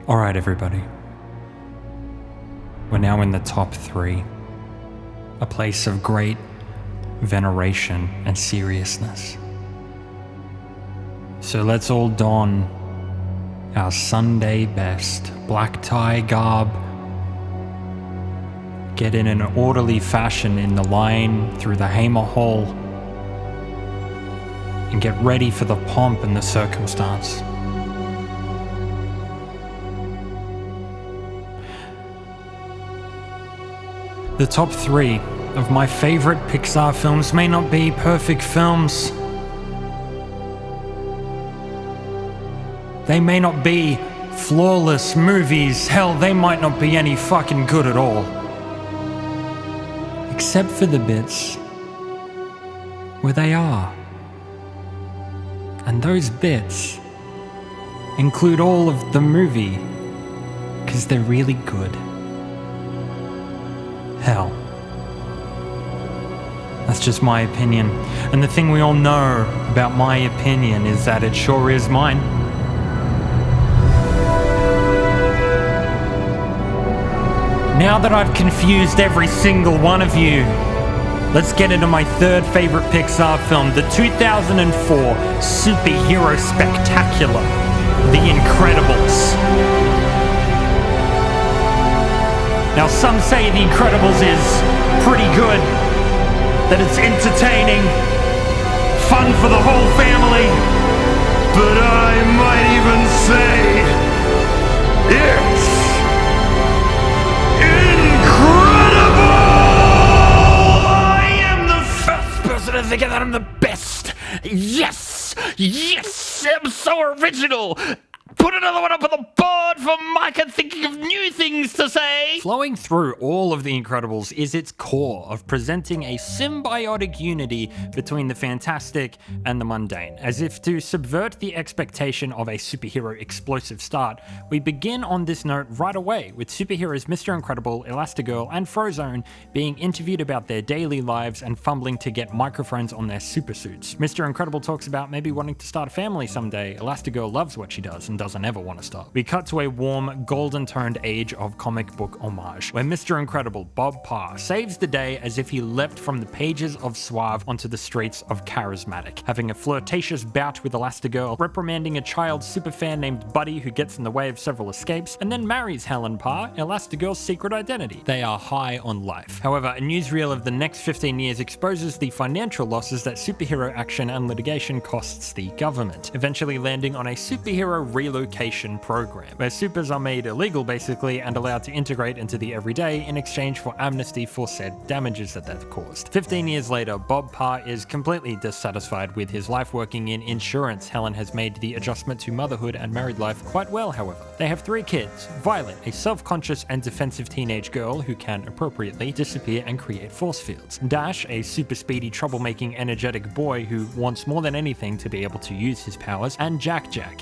Alright, everybody. We're now in the top 3. A place of great veneration and seriousness. So let's all don our Sunday best black tie garb, get in an orderly fashion in the line through the Hamer Hall, and get ready for the pomp and the circumstance. The top 3 of my favorite Pixar films may not be perfect films. They may not be flawless movies. Hell, they might not be any fucking good at all. Except for the bits where they are. And those bits include all of the movie, because they're really good. Hell. That's just my opinion. And the thing we all know about my opinion is that it sure is mine. Now that I've confused every single one of you, let's get into my third favorite Pixar film, the 2004 superhero spectacular, The Incredibles. Now, some say The Incredibles is pretty good, that it's entertaining, fun for the whole family, but I might even say it's incredible! I am the first person to think that I'm the best. Yes! Yes! I'm so original! Put another one up on the board for Micah thinking of new things to say! Flowing through all of The Incredibles is its core of presenting a symbiotic unity between the fantastic and the mundane. As if to subvert the expectation of a superhero explosive start, we begin on this note right away, with superheroes Mr. Incredible, Elastigirl, and Frozone being interviewed about their daily lives and fumbling to get microphones on their supersuits. Mr. Incredible talks about maybe wanting to start a family someday. Elastigirl loves what she does and doesn't ever want to stop. We cut to a warm, golden-toned age of comic book homage, where Mr. Incredible, Bob Parr, saves the day as if he leapt from the pages of Suave onto the streets of Charismatic, having a flirtatious bout with Elastigirl, reprimanding a child superfan named Buddy who gets in the way of several escapes, and then marries Helen Parr, Elastigirl's secret identity. They are high on life. However, a newsreel of the next 15 years exposes the financial losses that superhero action and litigation costs the government, eventually landing on a superhero relocation program, where supers are made illegal basically and allowed to integrate into the everyday in exchange for amnesty for said damages that they've caused. 15 years later, Bob Parr is completely dissatisfied with his life working in insurance. Helen has made the adjustment to motherhood and married life quite well, however. They have 3 kids: Violet, a self-conscious and defensive teenage girl who can appropriately disappear and create force fields; Dash, a super speedy, troublemaking, energetic boy who wants more than anything to be able to use his powers; and Jack,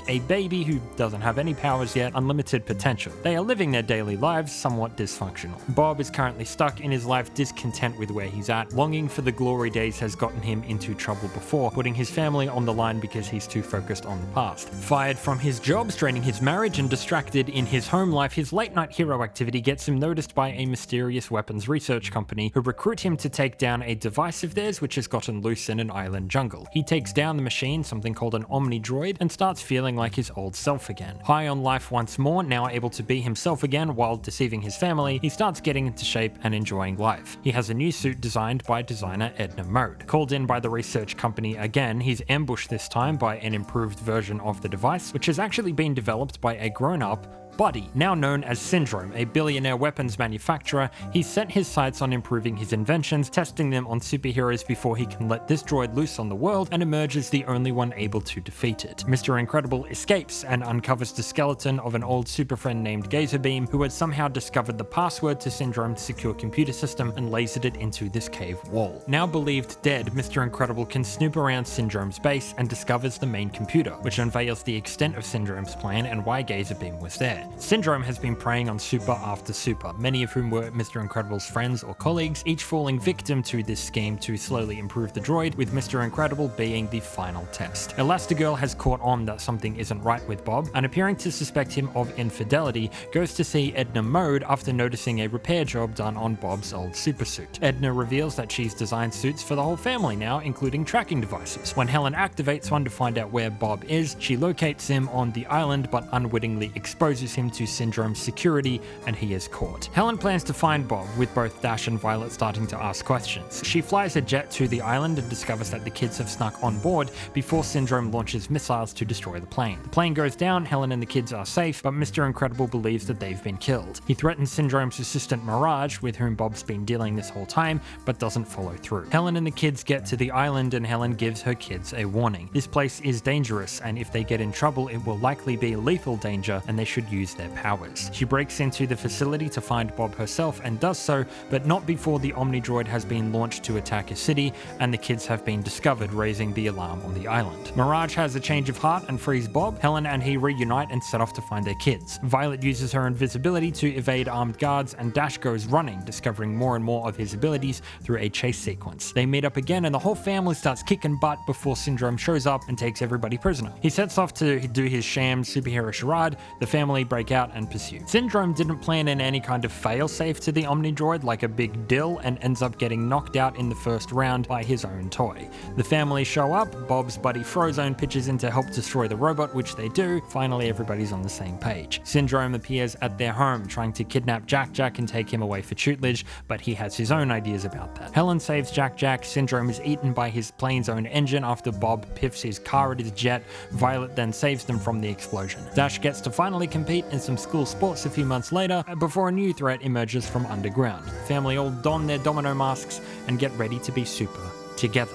a baby who doesn't have any powers yet, unlimited potential. They are living their daily lives somewhat dysfunctional. Bob is currently stuck in his life, discontent with where he's at. Longing for the glory days has gotten him into trouble before, putting his family on the line because he's too focused on the past. Fired from his job, straining his marriage, and distracted in his home life, his late-night hero activity gets him noticed by a mysterious weapons research company who recruit him to take down a device of theirs which has gotten loose in an island jungle. He takes down the machine, something called an Omni-Droid, and starts feeling like his old self again. High on life once more, now able to be himself again while deceiving his family, he starts getting into shape and enjoying life. He has a new suit designed by designer Edna Mode. Called in by the research company again, he's ambushed this time by an improved version of the device, which has actually been developed by a grown-up Buddy, now known as Syndrome, a billionaire weapons manufacturer. He set his sights on improving his inventions, testing them on superheroes before he can let this droid loose on the world and emerge as the only one able to defeat it. Mr. Incredible escapes and uncovers the skeleton of an old super friend named Gazerbeam, who had somehow discovered the password to Syndrome's secure computer system and lasered it into this cave wall. Now believed dead, Mr. Incredible can snoop around Syndrome's base and discovers the main computer, which unveils the extent of Syndrome's plan and why Gazerbeam was there. Syndrome has been preying on super after super, many of whom were Mr. Incredible's friends or colleagues, each falling victim to this scheme to slowly improve the droid, with Mr. Incredible being the final test. Elastigirl has caught on that something isn't right with Bob, and appearing to suspect him of infidelity, goes to see Edna Mode after noticing a repair job done on Bob's old supersuit. Edna reveals that she's designed suits for the whole family now, including tracking devices. When Helen activates one to find out where Bob is, she locates him on the island but unwittingly exposes him to Syndrome's security, and he is caught. Helen plans to find Bob, with both Dash and Violet starting to ask questions. She flies a jet to the island and discovers that the kids have snuck on board before Syndrome launches missiles to destroy the plane. The plane goes down, Helen and the kids are safe, but Mr. Incredible believes that they've been killed. He threatens Syndrome's assistant Mirage, with whom Bob's been dealing this whole time, but doesn't follow through. Helen and the kids get to the island and Helen gives her kids a warning. This place is dangerous, and if they get in trouble, it will likely be lethal danger and they should use their powers. She breaks into the facility to find Bob herself and does so, but not before the Omnidroid has been launched to attack a city and the kids have been discovered, raising the alarm on the island. Mirage has a change of heart and frees Bob. Helen and he reunite and set off to find their kids. Violet uses her invisibility to evade armed guards, and Dash goes running, discovering more and more of his abilities through a chase sequence. They meet up again and the whole family starts kicking butt before Syndrome shows up and takes everybody prisoner. He sets off to do his sham superhero charade. The family break out and pursue. Syndrome didn't plan in any kind of failsafe to the Omnidroid like a big deal and ends up getting knocked out in the first round by his own toy. The family show up, Bob's buddy Frozone pitches in to help destroy the robot, which they do. Finally, everybody's on the same page. Syndrome appears at their home, trying to kidnap Jack and take him away for tutelage, but he has his own ideas about that. Helen saves Jack. Syndrome is eaten by his plane's own engine after Bob piffs his car at his jet. Violet then saves them from the explosion. Dash gets to finally compete in some school sports a few months later, before a new threat emerges from underground. The family all don their domino masks and get ready to be super together.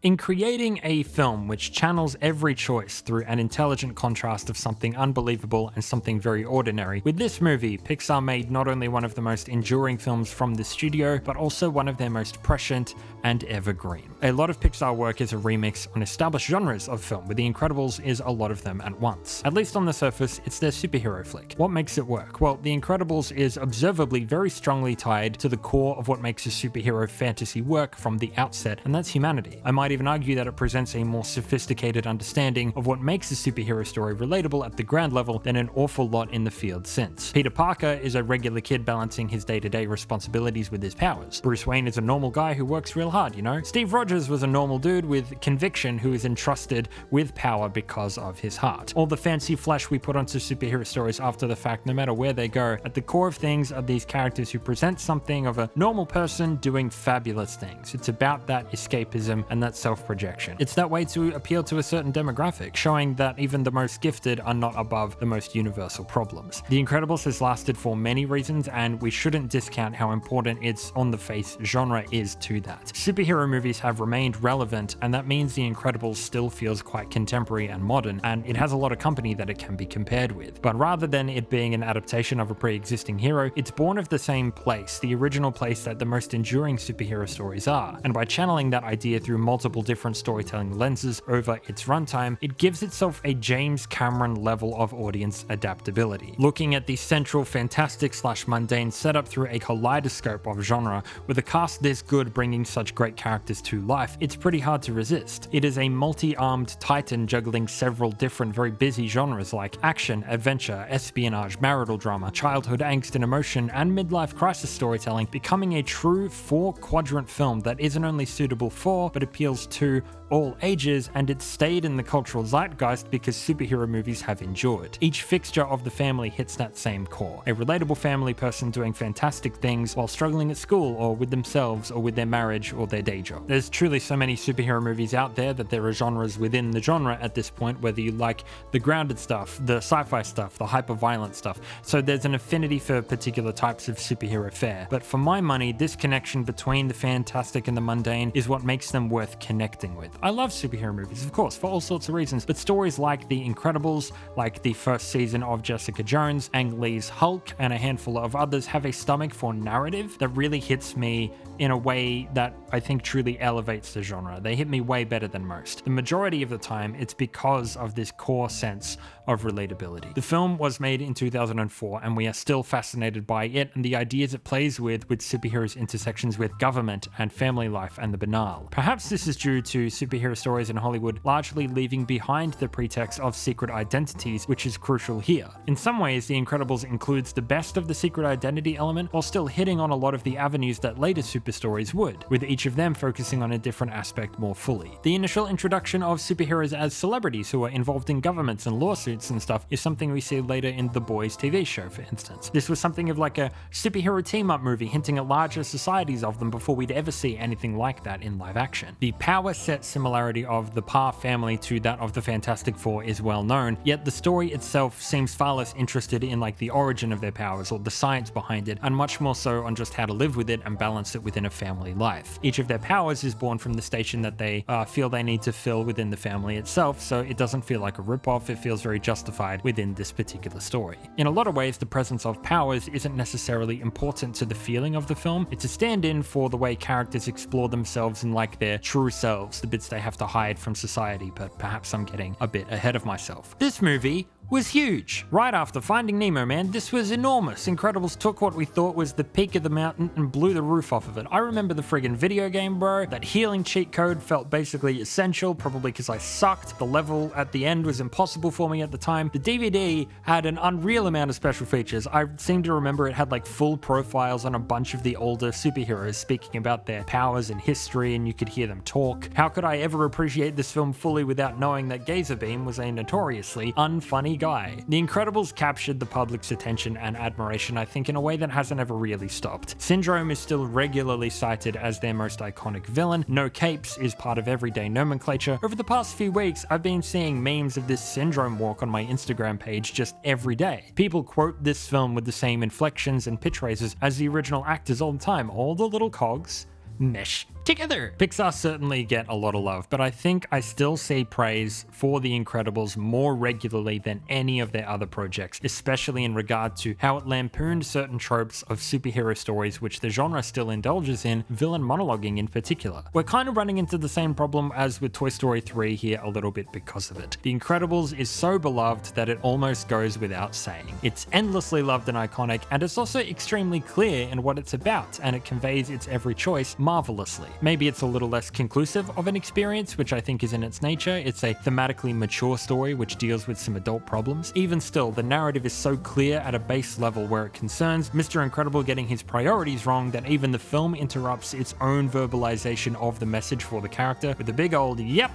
In creating a film which channels every choice through an intelligent contrast of something unbelievable and something very ordinary, with this movie, Pixar made not only one of the most enduring films from the studio, but also one of their most prescient and evergreen. A lot of Pixar work is a remix on established genres of film, with The Incredibles is a lot of them at once. At least on the surface, it's their superhero flick. What makes it work? Well, The Incredibles is observably very strongly tied to the core of what makes a superhero fantasy work from the outset, and that's humanity. I might even argue that it presents a more sophisticated understanding of what makes a superhero story relatable at the ground level than an awful lot in the field since. Peter Parker is a regular kid balancing his day-to-day responsibilities with his powers. Bruce Wayne is a normal guy who works real hard, you know? Steve Rogers was a normal dude with conviction who is entrusted with power because of his heart. All the fancy flash we put onto superhero stories after the fact, no matter where they go, at the core of things are these characters who present something of a normal person doing fabulous things. It's about that escapism and that self-projection. It's that way to appeal to a certain demographic, showing that even the most gifted are not above the most universal problems. The Incredibles has lasted for many reasons, and we shouldn't discount how important its on-the-face genre is to that. Superhero movies have remained relevant, and that means The Incredibles still feels quite contemporary and modern, and it has a lot of company that it can be compared with. But rather than it being an adaptation of a pre-existing hero, it's born of the same place, the original place that the most enduring superhero stories are. And by channeling that idea through multiple different storytelling lenses over its runtime, it gives itself a James Cameron level of audience adaptability. Looking at the central fantastic/mundane setup through a kaleidoscope of genre, with a cast this good bringing such great characters to life, it's pretty hard to resist. It is a multi-armed titan juggling several different very busy genres like action, adventure, espionage, marital drama, childhood angst and emotion, and midlife crisis storytelling, becoming a true 4-quadrant film that isn't only suitable for, but appeals to all ages, and it stayed in the cultural zeitgeist because superhero movies have endured. Each fixture of the family hits that same core. A relatable family person doing fantastic things while struggling at school or with themselves or with their marriage or their day job. There's truly so many superhero movies out there that there are genres within the genre at this point, whether you like the grounded stuff, the sci-fi stuff, the hyper-violent stuff. So there's an affinity for particular types of superhero fare. But for my money, this connection between the fantastic and the mundane is what makes them worth connecting with. I love superhero movies, of course, for all sorts of reasons, but stories like The Incredibles, like the first season of Jessica Jones, Ang Lee's Hulk, and a handful of others have a stomach for narrative that really hits me in a way that I think truly elevates the genre. They hit me way better than most. The majority of the time, it's because of this core sense of relatability. The film was made in 2004 and we are still fascinated by it and the ideas it plays with superheroes' intersections with government and family life and the banal. Perhaps this is due to superhero stories in Hollywood largely leaving behind the pretext of secret identities, which is crucial here. In some ways, The Incredibles includes the best of the secret identity element while still hitting on a lot of the avenues that later super stories would, with each of them focusing on a different aspect more fully. The initial introduction of superheroes as celebrities who are involved in governments and lawsuits and stuff is something we see later in The Boys TV show, for instance. This was something of like a superhero team-up movie hinting at larger societies of them before we'd ever see anything like that in live action. The power set similarity of the Parr family to that of the Fantastic Four is well known, yet the story itself seems far less interested in like the origin of their powers or the science behind it, and much more so on just how to live with it and balance it within a family life. Each of their powers is born from the station that they feel they need to fill within the family itself, so it doesn't feel like a ripoff, it feels very justified within this particular story. In a lot of ways, the presence of powers isn't necessarily important to the feeling of the film, it's a stand-in for the way characters explore themselves in like their true selves, the bits they have to hide from society, but perhaps I'm getting a bit ahead of myself. This movie was huge. Right after Finding Nemo, man, this was enormous. Incredibles took what we thought was the peak of the mountain and blew the roof off of it. I remember the friggin' video game, bro. That healing cheat code felt basically essential, probably because I sucked. The level at the end was impossible for me at the time. The DVD had an unreal amount of special features. I seem to remember it had like full profiles on a bunch of the older superheroes speaking about their powers and history, and you could hear them talk. How could I ever appreciate this film fully without knowing that Gazerbeam was a notoriously unfunny guy? The Incredibles captured the public's attention and admiration, I think, in a way that hasn't ever really stopped. Syndrome is still regularly cited as their most iconic villain. No capes is part of everyday nomenclature. Over the past few weeks, I've been seeing memes of this Syndrome walk on my Instagram page just every day. People quote this film with the same inflections and pitch raises as the original actors all the time. All the little cogs mesh together. Pixar certainly get a lot of love, but I think I still see praise for The Incredibles more regularly than any of their other projects, especially in regard to how it lampooned certain tropes of superhero stories which the genre still indulges in, villain monologuing in particular. We're kind of running into the same problem as with Toy Story 3 here a little bit because of it. The Incredibles is so beloved that it almost goes without saying. It's endlessly loved and iconic, and it's also extremely clear in what it's about, and it conveys its every choice marvelously. Maybe it's a little less conclusive of an experience, which I think is in its nature. It's a thematically mature story which deals with some adult problems. Even still, the narrative is so clear at a base level where it concerns Mr. Incredible getting his priorities wrong that even the film interrupts its own verbalization of the message for the character with a big old, "Yep,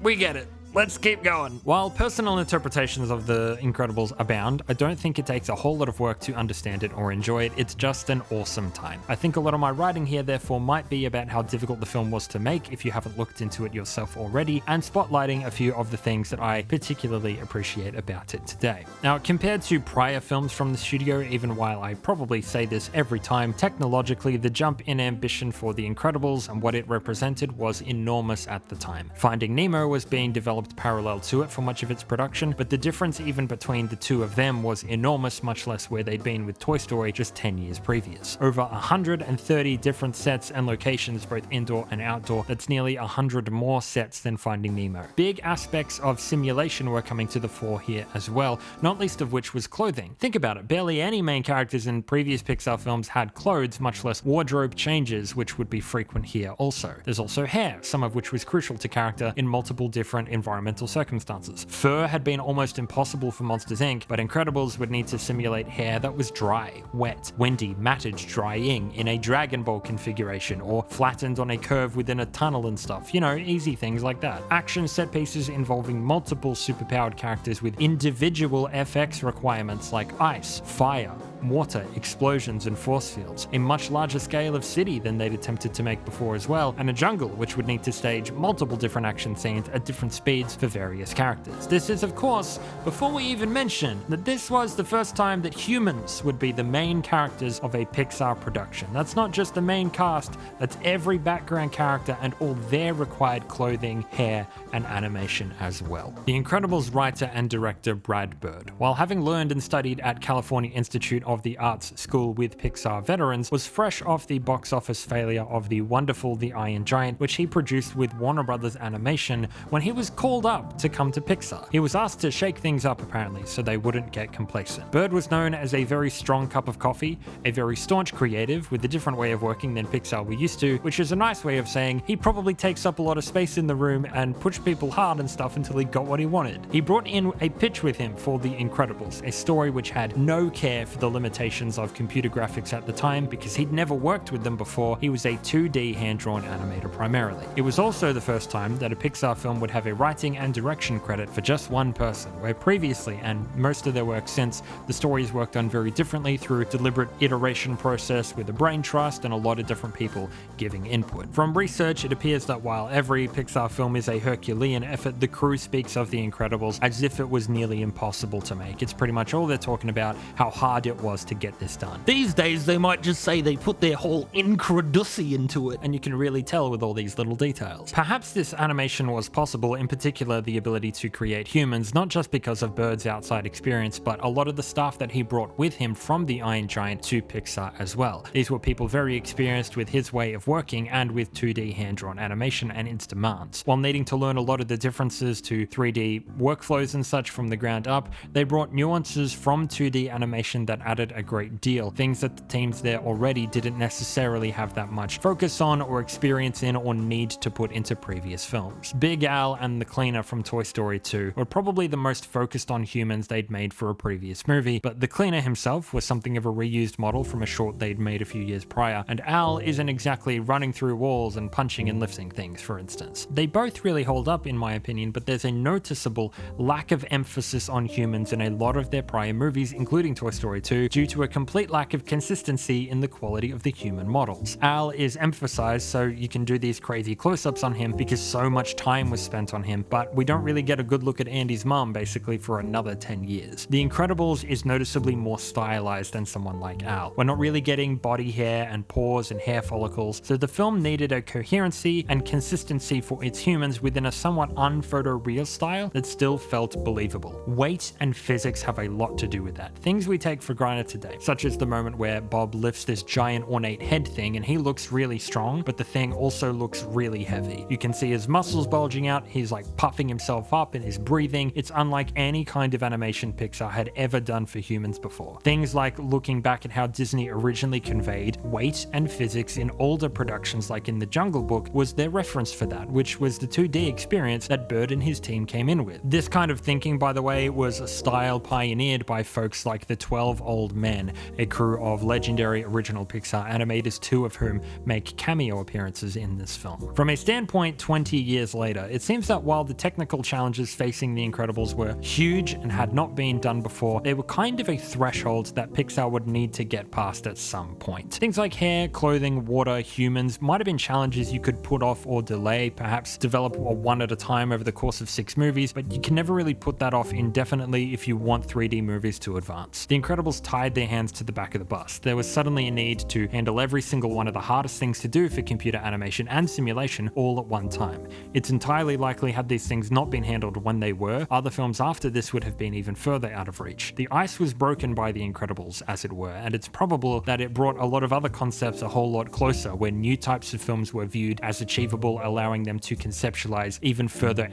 we get it. Let's keep going." While personal interpretations of The Incredibles abound, I don't think it takes a whole lot of work to understand it or enjoy it. It's just an awesome time. I think a lot of my writing here therefore might be about how difficult the film was to make if you haven't looked into it yourself already, and spotlighting a few of the things that I particularly appreciate about it today. Now, compared to prior films from the studio, even while I probably say this every time, technologically the jump in ambition for The Incredibles and what it represented was enormous at the time. Finding Nemo was being developed parallel to it for much of its production, but the difference even between the two of them was enormous, much less where they'd been with Toy Story just 10 years previous. Over 130 different sets and locations, both indoor and outdoor. That's nearly 100 more sets than Finding Nemo. Big aspects of simulation were coming to the fore here as well, not least of which was clothing. Think about it, barely any main characters in previous Pixar films had clothes, much less wardrobe changes, which would be frequent here also. There's also hair, some of which was crucial to character in multiple different environmental circumstances. Fur had been almost impossible for Monsters Inc., but Incredibles would need to simulate hair that was dry, wet, windy, matted, drying in a Dragon Ball configuration, or flattened on a curve within a tunnel and stuff. You know, easy things like that. Action set pieces involving multiple superpowered characters with individual FX requirements like ice, fire, water, explosions, and force fields. A much larger scale of city than they'd attempted to make before as well, and a jungle which would need to stage multiple different action scenes at different speeds for various characters. This is, of course, before we even mention that this was the first time that humans would be the main characters of a Pixar production. That's not just the main cast, that's every background character and all their required clothing, hair, and animation as well. The Incredibles writer and director Brad Bird, while having learned and studied at California Institute of of the arts school with Pixar veterans, was fresh off the box office failure of The Wonderful The Iron Giant, which he produced with Warner Brothers Animation when he was called up to come to Pixar. He was asked to shake things up apparently, so they wouldn't get complacent. Bird was known as a very strong cup of coffee, a very staunch creative with a different way of working than Pixar were used to, which is a nice way of saying he probably takes up a lot of space in the room and pushed people hard and stuff until he got what he wanted. He brought in a pitch with him for The Incredibles, a story which had no care for the limitations of computer graphics at the time because he'd never worked with them before. He was a 2D hand-drawn animator primarily. It was also the first time that a Pixar film would have a writing and direction credit for just one person, where previously, and most of their work since, the stories worked done very differently through a deliberate iteration process with a brain trust and a lot of different people giving input. From research, it appears that while every Pixar film is a Herculean effort, the crew speaks of The Incredibles as if it was nearly impossible to make. It's pretty much all they're talking about, how hard it was to get this done. These days, they might just say they put their whole incredussy into it. And you can really tell with all these little details. Perhaps this animation was possible, in particular the ability to create humans, not just because of Bird's outside experience, but a lot of the staff that he brought with him from the Iron Giant to Pixar as well. These were people very experienced with his way of working and with 2D hand-drawn animation and its demands. While needing to learn a lot of the differences to 3D workflows and such from the ground up, they brought nuances from 2D animation that added a great deal, things that the teams there already didn't necessarily have that much focus on or experience in or need to put into previous films. Big Al and the cleaner from Toy Story 2 were probably the most focused on humans they'd made for a previous movie, but the cleaner himself was something of a reused model from a short they'd made a few years prior, and Al isn't exactly running through walls and punching and lifting things, for instance. They both really hold up in my opinion, but there's a noticeable lack of emphasis on humans in a lot of their prior movies, including Toy Story 2, due to a complete lack of consistency in the quality of the human models. Al is emphasized so you can do these crazy close-ups on him because so much time was spent on him, but we don't really get a good look at Andy's mum basically for another 10 years. The Incredibles is noticeably more stylized than someone like Al. We're not really getting body hair and paws and hair follicles, so the film needed a coherency and consistency for its humans within a somewhat unphotoreal style that still felt believable. Weight and physics have a lot to do with that. Things we take for granted today, such as the moment where Bob lifts this giant ornate head thing and he looks really strong, but the thing also looks really heavy. You can see his muscles bulging out, he's like puffing himself up and his breathing. It's unlike any kind of animation Pixar had ever done for humans before. Things like looking back at how Disney originally conveyed weight and physics in older productions like in The Jungle Book was their reference for that, which was the 2D experience that Bird and his team came in with. This kind of thinking, by the way, was a style pioneered by folks like the 12 Old Men, a crew of legendary original Pixar animators, 2 of whom make cameo appearances in this film. From a standpoint 20 years later, it seems that while the technical challenges facing The Incredibles were huge and had not been done before, they were kind of a threshold that Pixar would need to get past at some point. Things like hair, clothing, water, humans might have been challenges you could put off or delay, perhaps develop one at a time over the course of 6 movies, but you can never really put that off indefinitely if you want 3D movies to advance. The Incredibles tied their hands to the back of the bus. There was suddenly a need to handle every single one of the hardest things to do for computer animation and simulation all at one time. It's entirely likely had these things not been handled when they were, other films after this would have been even further out of reach. The ice was broken by The Incredibles, as it were, and it's probable that it brought a lot of other concepts a whole lot closer when new types of films were viewed as achievable, allowing them to conceptualize even further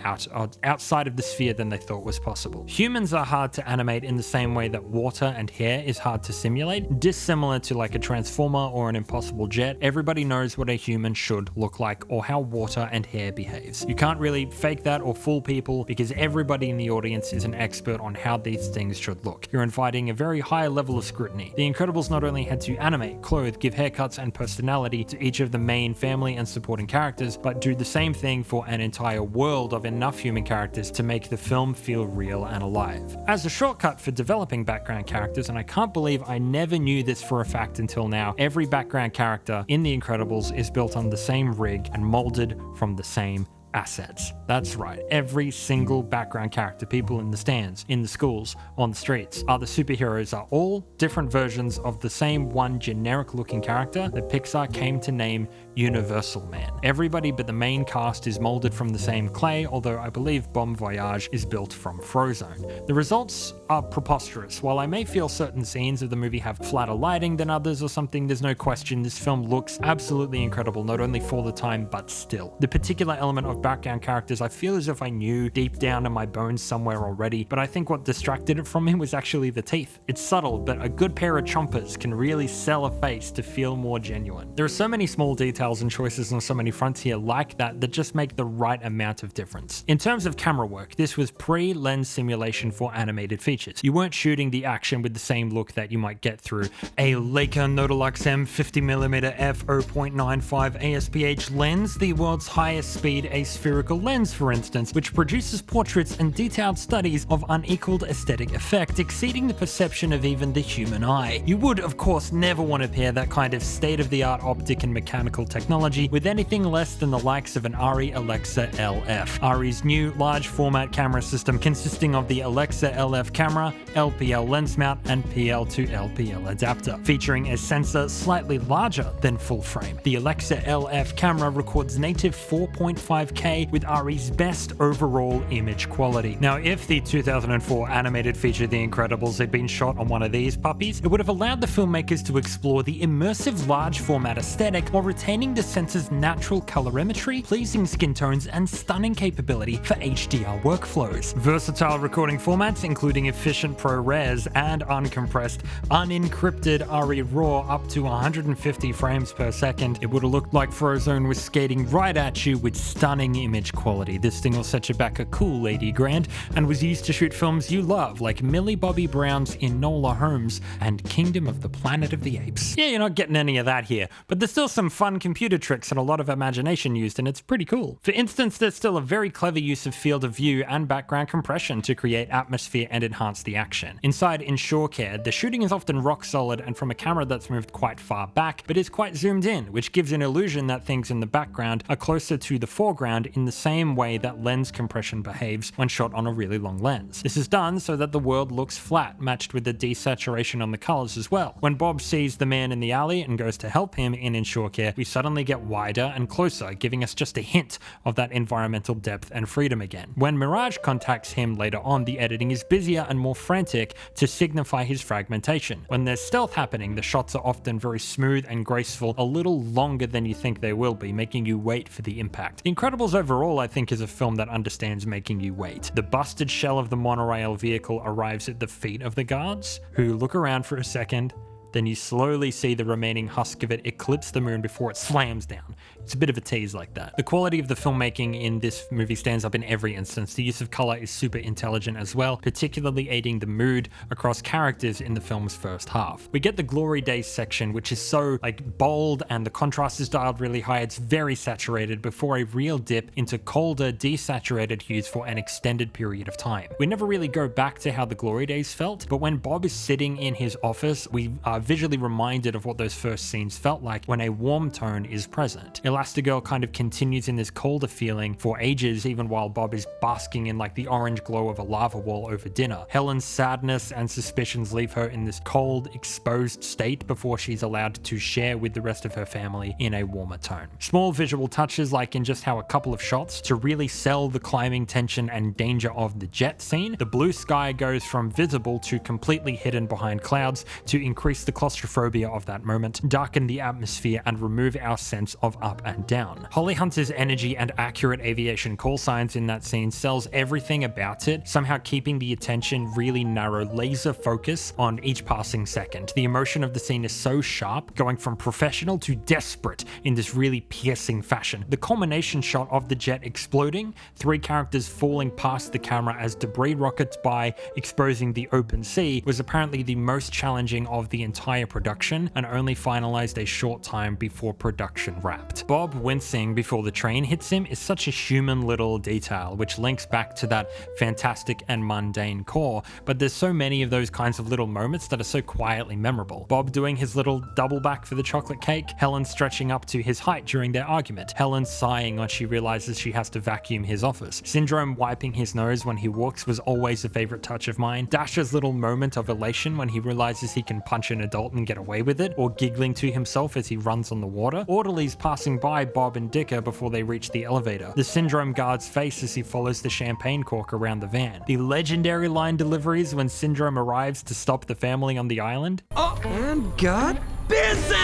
outside of the sphere than they thought was possible. Humans are hard to animate in the same way that water and hair is hard to simulate. Dissimilar to like a transformer or an impossible jet, everybody knows what a human should look like or how water and hair behaves. You can't really fake that or fool people because everybody in the audience is an expert on how these things should look. You're inviting a very high level of scrutiny. The Incredibles not only had to animate, clothe, give haircuts and personality to each of the main family and supporting characters, but do the same thing for an entire world of enough human characters to make the film feel real and alive. As a shortcut for developing background characters, and I can't believe I never knew this for a fact until now, every background character in The Incredibles is built on the same rig and molded from the same assets. That's right, every single background character, people in the stands, in the schools, on the streets, other superheroes are all different versions of the same one generic looking character that Pixar came to name Universal Man. Everybody but the main cast is molded from the same clay, although I believe Bon Voyage is built from Frozone. The results are preposterous. While I may feel certain scenes of the movie have flatter lighting than others or something, there's no question this film looks absolutely incredible, not only for the time, but still. The particular element of background characters I feel as if I knew deep down in my bones somewhere already, but I think what distracted it from me was actually the teeth. It's subtle, but a good pair of chompers can really sell a face to feel more genuine. There are so many small details and choices on so many fronts here like that just make the right amount of difference. In terms of camera work, this was pre-lens simulation for animated features. You weren't shooting the action with the same look that you might get through a Leica Nodalux M 50mm f/0.95 ASPH lens, the world's highest speed aspherical lens for instance, which produces portraits and detailed studies of unequaled aesthetic effect, exceeding the perception of even the human eye. You would, of course, never want to pair that kind of state-of-the-art optic and mechanical technology with anything less than the likes of an ARRI Alexa LF. ARRI's new large format camera system consisting of the Alexa LF camera, LPL lens mount, and PL to LPL adapter, featuring a sensor slightly larger than full frame. The Alexa LF camera records native 4.5K with ARRI's best overall image quality. Now, if the 2004 animated feature The Incredibles had been shot on one of these puppies, it would have allowed the filmmakers to explore the immersive large format aesthetic while retaining the sensor's natural colorimetry, pleasing skin tones, and stunning capability for HDR workflows. Versatile recording formats including efficient ProRes and uncompressed, unencrypted ARRI RAW up to 150 frames per second. It would have looked like Frozone was skating right at you with stunning image quality. This thing will set you back a cool 80 grand and was used to shoot films you love like Millie Bobby Brown's Enola Holmes and Kingdom of the Planet of the Apes. Yeah, you're not getting any of that here, but there's still some fun computer tricks and a lot of imagination used, and it's pretty cool. For instance, there's still a very clever use of field of view and background compression to create atmosphere and enhance the action. Inside Ensure Care, the shooting is often rock solid and from a camera that's moved quite far back, but is quite zoomed in, which gives an illusion that things in the background are closer to the foreground in the same way that lens compression behaves when shot on a really long lens. This is done so that the world looks flat, matched with the desaturation on the colors as well. When Bob sees the man in the alley and goes to help him in Ensure Care, we suddenly get wider and closer, giving us just a hint of that environmental depth and freedom again. When Mirage contacts him later on, the editing is busier and more frantic to signify his fragmentation. When there's stealth happening, the shots are often very smooth and graceful, a little longer than you think they will be, making you wait for the impact. The Incredibles overall, I think, is a film that understands making you wait. The busted shell of the monorail vehicle arrives at the feet of the guards, who look around for a second, then you slowly see the remaining husk of it eclipse the moon before it slams down. It's a bit of a tease like that. The quality of the filmmaking in this movie stands up in every instance. The use of color is super intelligent as well, particularly aiding the mood across characters in the film's first half. We get the Glory Days section, which is so bold and the contrast is dialed really high. It's very saturated before a real dip into colder, desaturated hues for an extended period of time. We never really go back to how the Glory Days felt, but when Bob is sitting in his office, we are visually reminded of what those first scenes felt like when a warm tone is present. Elastigirl kind of continues in this colder feeling for ages, even while Bob is basking in the orange glow of a lava wall over dinner. Helen's sadness and suspicions leave her in this cold, exposed state before she's allowed to share with the rest of her family in a warmer tone. Small visual touches like in just how a couple of shots to really sell the climbing tension and danger of the jet scene. The blue sky goes from visible to completely hidden behind clouds to increase the claustrophobia of that moment, darken the atmosphere, and remove our sense of up and down. Holly Hunter's energy and accurate aviation call signs in that scene sells everything about it, somehow keeping the attention really narrow, laser focus on each passing second. The emotion of the scene is so sharp, going from professional to desperate in this really piercing fashion. The culmination shot of the jet exploding, three characters falling past the camera as debris rockets by, exposing the open sea, was apparently the most challenging of the entire entire production and only finalized a short time before production wrapped. Bob wincing before the train hits him is such a human little detail, which links back to that fantastic and mundane core, but there's so many of those kinds of little moments that are so quietly memorable. Bob doing his little double back for the chocolate cake, Helen stretching up to his height during their argument, Helen sighing when she realizes she has to vacuum his office, Syndrome wiping his nose when he walks was always a favorite touch of mine, Dasher's little moment of elation when he realizes he can punch an adult and get away with it, or giggling to himself as he runs on the water, orderlies passing by Bob and Dicker before they reach the elevator, the Syndrome guard's face as he follows the champagne cork around the van, the legendary line deliveries when Syndrome arrives to stop the family on the island. Oh, and got busy!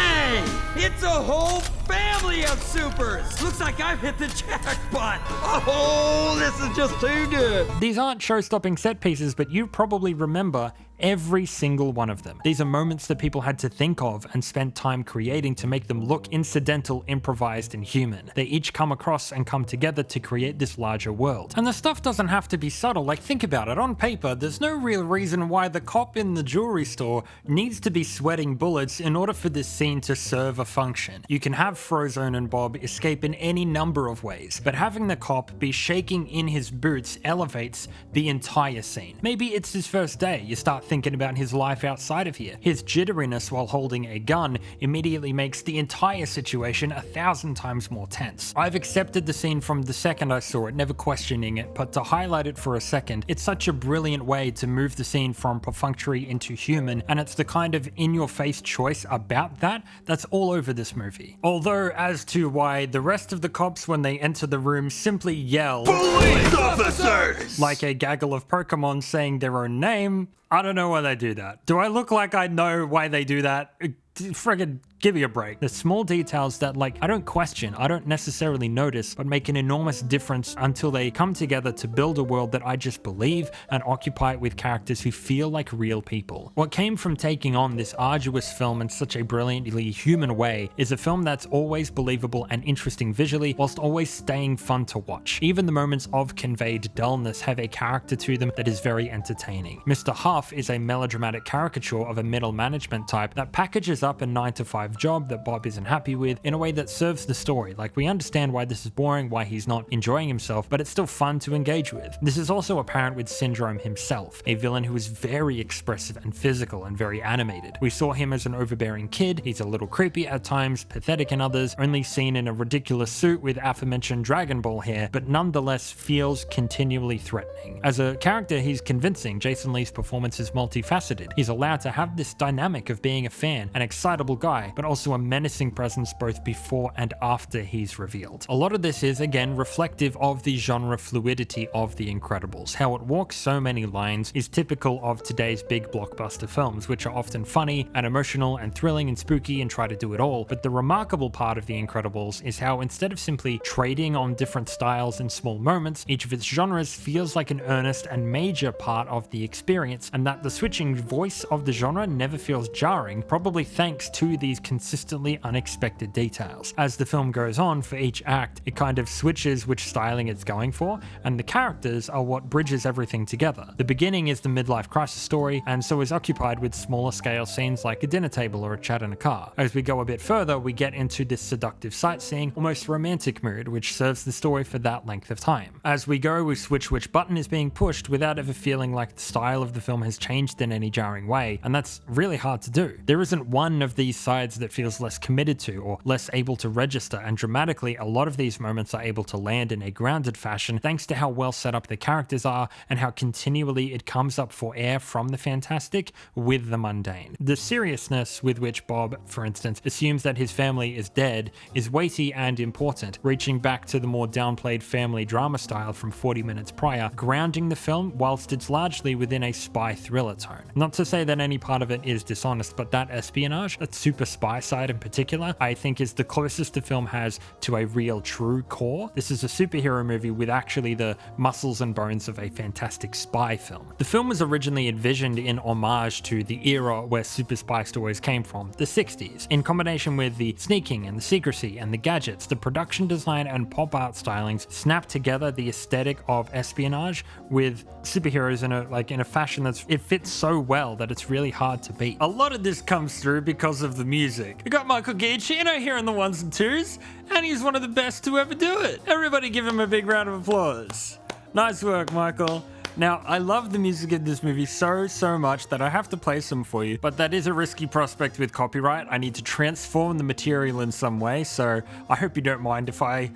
It's a whole family of supers! Looks like I've hit the jackpot! Oh, this is just too good! These aren't show-stopping set pieces, but you probably remember every single one of them. These are moments that people had to think of and spent time creating to make them look incidental, improvised, and human. They each come across and come together to create this larger world. And the stuff doesn't have to be subtle, like think about it, on paper, there's no real reason why the cop in the jewelry store needs to be sweating bullets in order for this scene to serve a function. You can have Frozone and Bob escape in any number of ways, but having the cop be shaking in his boots elevates the entire scene. Maybe it's his first day, you start thinking about his life outside of here. His jitteriness while holding a gun immediately makes the entire situation 1,000 times more tense. I've accepted the scene from the second I saw it, never questioning it, but to highlight it for a second, it's such a brilliant way to move the scene from perfunctory into human, and it's the kind of in-your-face choice about that that's all over this movie. Although, as to why the rest of the cops when they enter the room simply yell, "Police officers!" like a gaggle of Pokemon saying their own name, I don't know why they do that. Do I look like I know why they do that? Friggin' give me a break. The small details that, like, I don't question, I don't necessarily notice, but make an enormous difference until they come together to build a world that I just believe and occupy it with characters who feel like real people. What came from taking on this arduous film in such a brilliantly human way is a film that's always believable and interesting visually, whilst always staying fun to watch. Even the moments of conveyed dullness have a character to them that is very entertaining. Mr. Huff is a melodramatic caricature of a middle management type that packages up a 9-to-5 job that Bob isn't happy with in a way that serves the story. Like, we understand why this is boring, why he's not enjoying himself, but it's still fun to engage with. This is also apparent with Syndrome himself, a villain who is very expressive and physical and very animated. We saw him as an overbearing kid, he's a little creepy at times, pathetic in others, only seen in a ridiculous suit with aforementioned Dragon Ball hair, but nonetheless feels continually threatening. As a character, he's convincing. Jason Lee's performance is multifaceted. He's allowed to have this dynamic of being a fan, an excitable guy, but also a menacing presence both before and after he's revealed. A lot of this is, again, reflective of the genre fluidity of The Incredibles. How it walks so many lines is typical of today's big blockbuster films, which are often funny and emotional and thrilling and spooky and try to do it all. But the remarkable part of The Incredibles is how, instead of simply trading on different styles and small moments, each of its genres feels like an earnest and major part of the experience, and that the switching voice of the genre never feels jarring, probably thanks to these consistently unexpected details. As the film goes on, for each act, it kind of switches which styling it's going for, and the characters are what bridges everything together. The beginning is the midlife crisis story, and so is occupied with smaller scale scenes like a dinner table or a chat in a car. As we go a bit further, we get into this seductive sightseeing, almost romantic mood, which serves the story for that length of time. As we go, we switch which button is being pushed without ever feeling like the style of the film has changed in any jarring way, and that's really hard to do. There isn't one of these sides that feels less committed to or less able to register, and dramatically, a lot of these moments are able to land in a grounded fashion thanks to how well set up the characters are and how continually it comes up for air from the fantastic with the mundane. The seriousness with which Bob, for instance, assumes that his family is dead is weighty and important, reaching back to the more downplayed family drama style from 40 minutes prior, grounding the film whilst it's largely within a spy thriller tone. Not to say that any part of it is dishonest, but that espionage, that super spy spy side in particular, I think is the closest the film has to a real true core. This is a superhero movie with actually the muscles and bones of a fantastic spy film. The film was originally envisioned in homage to the era where super spy stories came from, the 60s. In combination with the sneaking and the secrecy and the gadgets, the production design and pop art stylings snap together the aesthetic of espionage with superheroes in a fashion it fits so well that it's really hard to beat. A lot of this comes through because of the music. We got Michael Giacchino here on the ones and twos, and he's one of the best to ever do it. Everybody give him a big round of applause. Nice work, Michael. Now, I love the music in this movie so much that I have to play some for you, but that is a risky prospect with copyright. I need to transform the material in some way, so I hope you don't mind if I,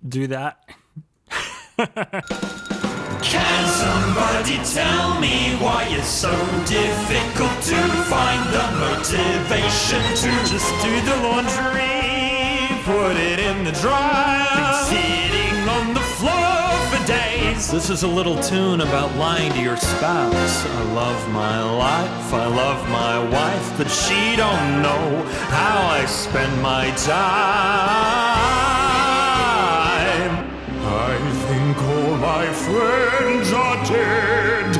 do that. Can somebody tell me why it's so difficult to find the motivation to just do the laundry, put it in the dryer, been sitting on the floor for days. This is a little tune about lying to your spouse. I love my life, I love my wife, but she don't know how I spend my time. I think all my friends are dead,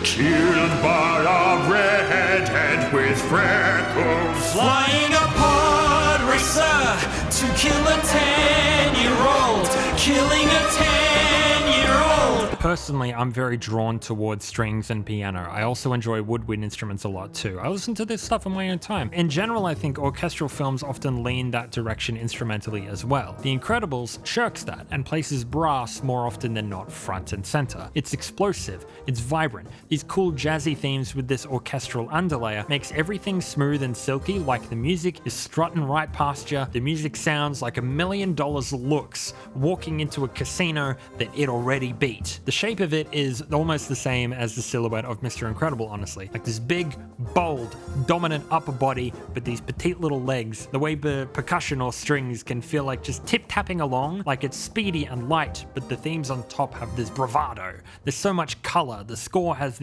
killed by a redhead with freckles, flying a pod racer to kill a 10-year-old, killing a 10-year-old. Personally, I'm very drawn towards strings and piano. I also enjoy woodwind instruments a lot too. I listen to this stuff on my own time. In general, I think orchestral films often lean that direction instrumentally as well. The Incredibles shirks that and places brass more often than not front and center. It's explosive, it's vibrant. These cool jazzy themes with this orchestral underlayer makes everything smooth and silky, like the music is strutting right past you. The music sounds like $1 million looks walking into a casino that it already beat. The shape of it is almost the same as the silhouette of Mr. Incredible, honestly. Like this big, bold, dominant upper body, but these petite little legs. The way the percussion or strings can feel like just tip-tapping along, like it's speedy and light, but the themes on top have this bravado. There's so much color. The score has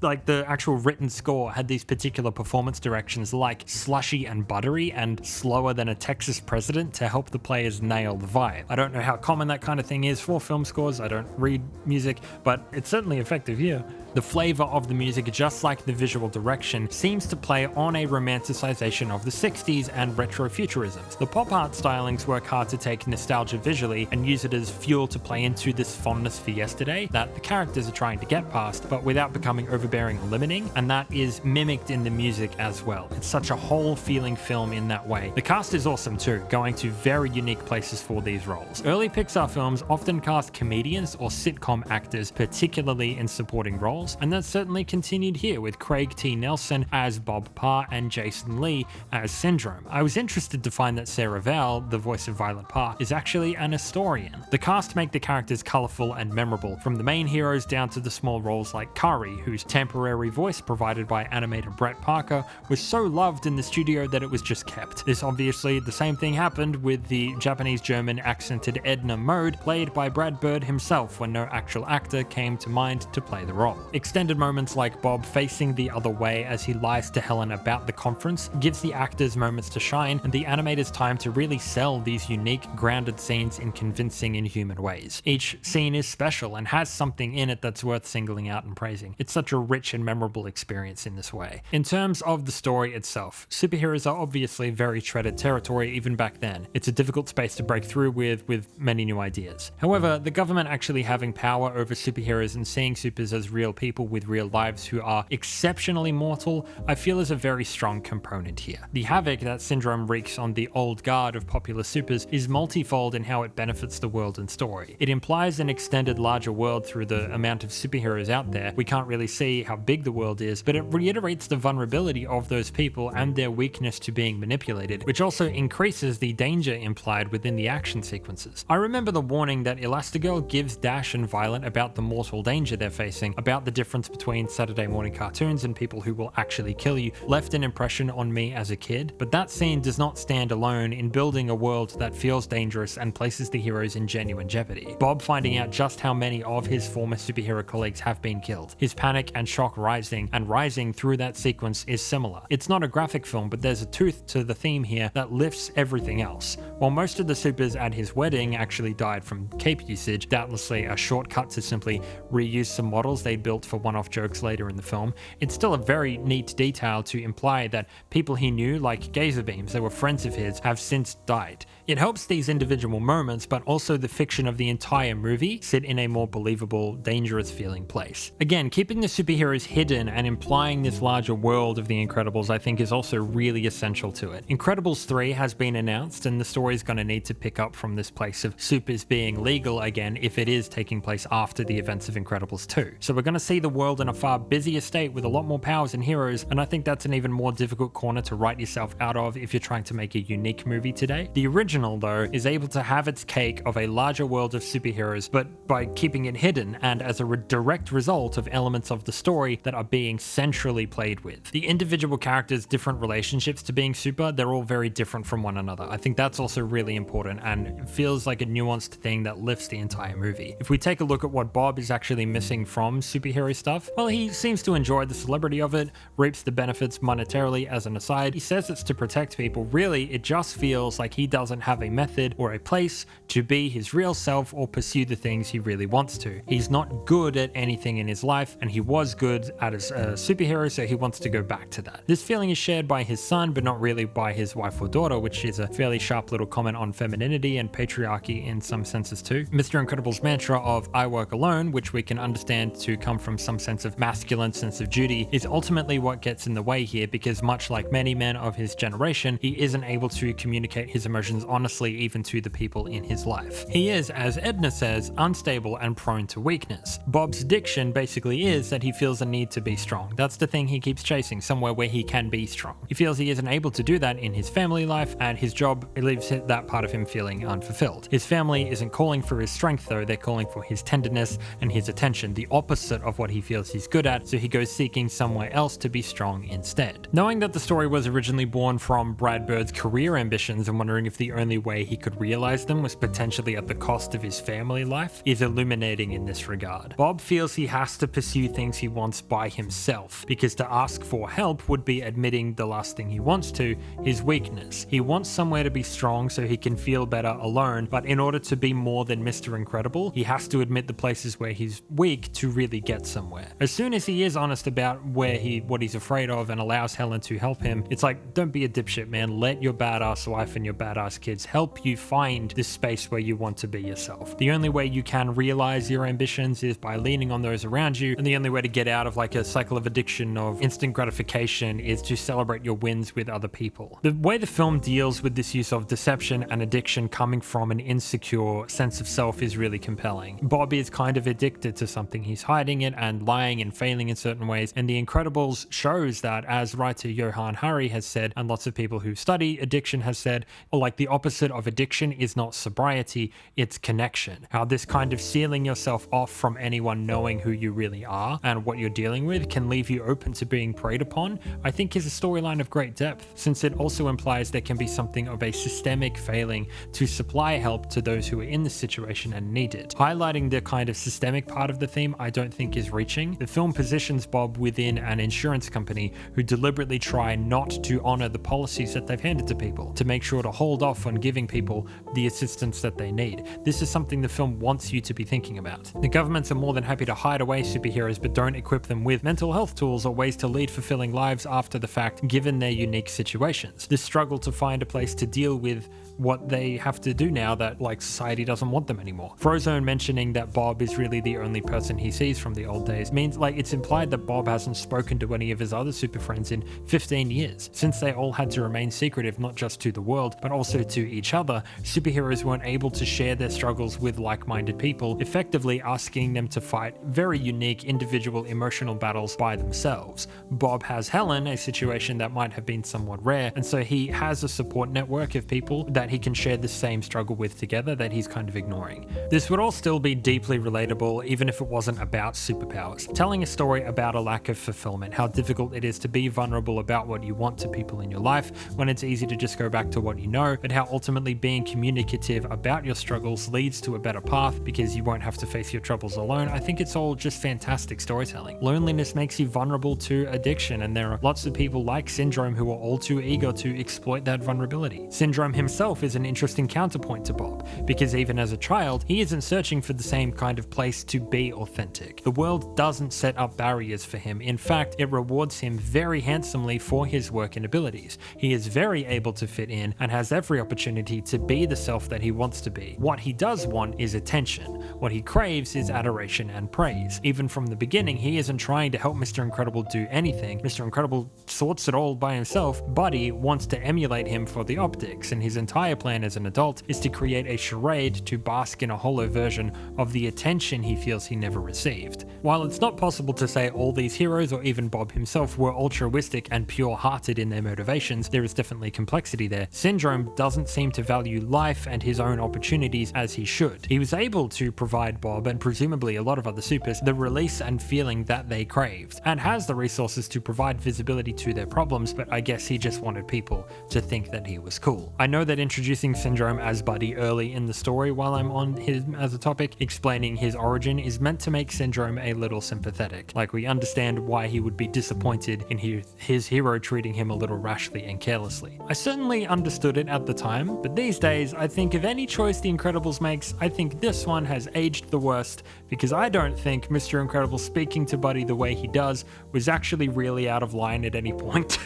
like the actual written score had these particular performance directions like slushy and buttery and slower than a Texas president to help the players nail the vibe. I don't know how common that kind of thing is for film scores. I don't read music, but it's certainly effective here. The flavor of the music, just like the visual direction, seems to play on a romanticization of the 60s and retrofuturisms. The pop art stylings work hard to take nostalgia visually and use it as fuel to play into this fondness for yesterday that the characters are trying to get past, but without becoming overbearing or limiting, and that is mimicked in the music as well. It's such a whole feeling film in that way. The cast is awesome too, going to very unique places for these roles. Early Pixar films often cast comedians or sitcom actors, particularly in supporting roles, and that's certainly continued here with Craig T. Nelson as Bob Parr and Jason Lee as Syndrome. I was interested to find that Sarah Vowell, the voice of Violet Parr, is actually an historian. The cast make the characters colorful and memorable, from the main heroes down to the small roles like Kari, whose temporary voice provided by animator Brett Parker was so loved in the studio that it was just kept. This obviously, the same thing happened with the Japanese-German accented Edna Mode, played by Brad Bird himself when no actual actor came to mind to play the role. Extended moments like Bob facing the other way as he lies to Helen about the conference gives the actors moments to shine and the animators time to really sell these unique, grounded scenes in convincing and human ways. Each scene is special and has something in it that's worth singling out and praising. It's such a rich and memorable experience in this way. In terms of the story itself, superheroes are obviously very treaded territory even back then. It's a difficult space to break through with many new ideas. However, the government actually having power over superheroes and seeing supers as real people with real lives who are exceptionally mortal, I feel is a very strong component here. The havoc that Syndrome wreaks on the old guard of popular supers is multifold in how it benefits the world and story. It implies an extended larger world through the amount of superheroes out there. We can't really see how big the world is, but it reiterates the vulnerability of those people and their weakness to being manipulated, which also increases the danger implied within the action sequences. I remember the warning that Elastigirl gives Dash and Violet about the mortal danger they're facing, about the difference between Saturday morning cartoons and people who will actually kill you, left an impression on me as a kid. But that scene does not stand alone in building a world that feels dangerous and places the heroes in genuine jeopardy. Bob finding out just how many of his former superhero colleagues have been killed, his panic and shock rising through that sequence is similar. It's not a graphic film, but there's a tooth to the theme here that lifts everything else. While most of the supers at his wedding actually died from cape usage, doubtlessly a shortcut to simply reuse some models they built for one-off jokes later in the film, it's still a very neat detail to imply that people he knew, like Gazer Beams, that were friends of his, have since died. It helps these individual moments, but also the fiction of the entire movie sit in a more believable, dangerous feeling place. Again, keeping the superheroes hidden and implying this larger world of the Incredibles I think is also really essential to it. Incredibles 3 has been announced, and the story is going to need to pick up from this place of supers being legal again if it is taking place after the events of Incredibles 2. So we're going to see the world in a far busier state with a lot more powers and heroes, and I think that's an even more difficult corner to write yourself out of if you're trying to make a unique movie today. The original, though, is able to have its cake of a larger world of superheroes, but by keeping it hidden and as a direct result of elements of the story that are being centrally played with. The individual characters' different relationships to being super, they're all very different from one another. I think that's also really important and feels like a nuanced thing that lifts the entire movie. If we take a look at what Bob is actually missing from superhero stuff, well, he seems to enjoy the celebrity of it, reaps the benefits monetarily as an aside. He says it's to protect people. Really, it just feels like he doesn't have a method or a place to be his real self or pursue the things he really wants to. He's not good at anything in his life, and he was good at a superhero, so he wants to go back to that. This feeling is shared by his son, but not really by his wife or daughter, which is a fairly sharp little comment on femininity and patriarchy in some senses too. Mr. Incredible's mantra of "I work alone," which we can understand to come from some sense of masculine sense of duty, is ultimately what gets in the way here, because much like many men of his generation, he isn't able to communicate his emotions honestly even to the people in his life. He is, as Edna says, unstable and prone to weakness. Bob's addiction basically is that he feels a need to be strong. That's the thing he keeps chasing, somewhere where he can be strong. He feels he isn't able to do that in his family life, and his job leaves that part of him feeling unfulfilled. His family isn't calling for his strength though, they're calling for his tenderness and his attention, the opposite of what he feels he's good at, so he goes seeking somewhere else to be strong instead. Knowing that the story was originally born from Brad Bird's career ambitions and wondering if the only way he could realize them was potentially at the cost of his family life is illuminating in this regard. Bob feels he has to pursue things he wants by himself, because to ask for help would be admitting the last thing he wants to, his weakness. He wants somewhere to be strong so he can feel better alone, but in order to be more than Mr. Incredible, he has to admit the places where he's weak to really get somewhere. As soon as he is honest about what he's afraid of and allows Helen to help him, it's like, don't be a dipshit, man. Let your badass wife and your badass kids help you find this space where you want to be yourself. The only way you can realize your ambitions is by leaning on those around you, and the only way to get out of like a cycle of addiction of instant gratification is to celebrate your wins with other people. The way the film deals with this use of deception and addiction coming from an insecure sense of self is really compelling. Bob is kind of addicted to something. He's hiding it and lying and failing in certain ways, and The Incredibles shows that, as writer Johan Hari has said, and lots of people who study addiction has said, like the opposite of addiction is not sobriety, it's connection. How this kind of sealing yourself off from anyone knowing who you really are and what you're dealing with can leave you open to being preyed upon, I think is a storyline of great depth, since it also implies there can be something of a systemic failing to supply help to those who are in this situation and need it. Highlighting the kind of systemic part of the theme I don't think is reaching. The film positions Bob within an insurance company who deliberately try not to honor the policies that they've handed to people, to make sure to hold off on giving people the assistance that they need. This is something the film wants you to be thinking about. The governments are more than happy to hide away superheroes, but don't equip them with mental health tools or ways to lead fulfilling lives after the fact, given their unique situations. This struggle to find a place to deal with what they have to do now that like society doesn't want them anymore. Frozone mentioning that Bob is really the only person he sees from the old days means like it's implied that Bob hasn't spoken to any of his other super friends in 15 years. Since they all had to remain secretive not just to the world but also to each other, superheroes weren't able to share their struggles with like-minded people, effectively asking them to fight very unique individual emotional battles by themselves. Bob has Helen, a situation that might have been somewhat rare, and so he has a support network of people that he can share the same struggle with together that he's kind of ignoring. This would all still be deeply deeply relatable, even if it wasn't about superpowers. Telling a story about a lack of fulfillment, how difficult it is to be vulnerable about what you want to people in your life when it's easy to just go back to what you know, but how ultimately being communicative about your struggles leads to a better path because you won't have to face your troubles alone. I think it's all just fantastic storytelling. Loneliness makes you vulnerable to addiction, and there are lots of people like Syndrome who are all too eager to exploit that vulnerability. Syndrome himself is an interesting counterpoint to Bob, because even as a child, he isn't searching for the same kind of place to be authentic. The world doesn't set up barriers for him. In fact, it rewards him very handsomely for his work and abilities. He is very able to fit in and has every opportunity to be the self that he wants to be. What he does want is attention. What he craves is adoration and praise. Even from the beginning, he isn't trying to help Mr. Incredible do anything. Mr. Incredible sorts it all by himself. Buddy wants to emulate him for the optics, and his entire plan as an adult is to create a charade to bask in a hollow version of the attention he feels he never received. While it's not possible to say all these heroes, or even Bob himself, were altruistic and pure-hearted in their motivations, there is definitely complexity there. Syndrome doesn't seem to value life and his own opportunities as he should. He was able to provide Bob, and presumably a lot of other supers, the release and feeling that they craved, and has the resources to provide visibility to their problems, but I guess he just wanted people to think that he was cool. I know that introducing Syndrome as Buddy early in the story, while I'm on him as a topic, explaining his origin is meant to make Syndrome a little sympathetic. Like, we understand why he would be disappointed in his hero treating him a little rashly and carelessly. I certainly understood it at the time, but these days, I think of any choice The Incredibles makes, I think this one has aged the worst, because I don't think Mr. Incredible speaking to Buddy the way he does was actually really out of line at any point.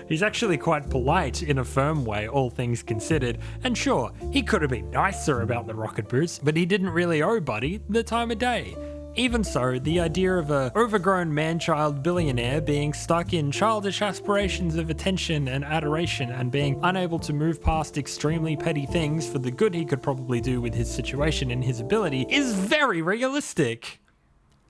He's actually quite polite in a firm way, all things considered, and sure, he could have been nicer about the rocket boots, but he didn't really owe Buddy the time of day. Even so, the idea of a overgrown man-child billionaire being stuck in childish aspirations of attention and adoration and being unable to move past extremely petty things for the good he could probably do with his situation and his ability is very realistic.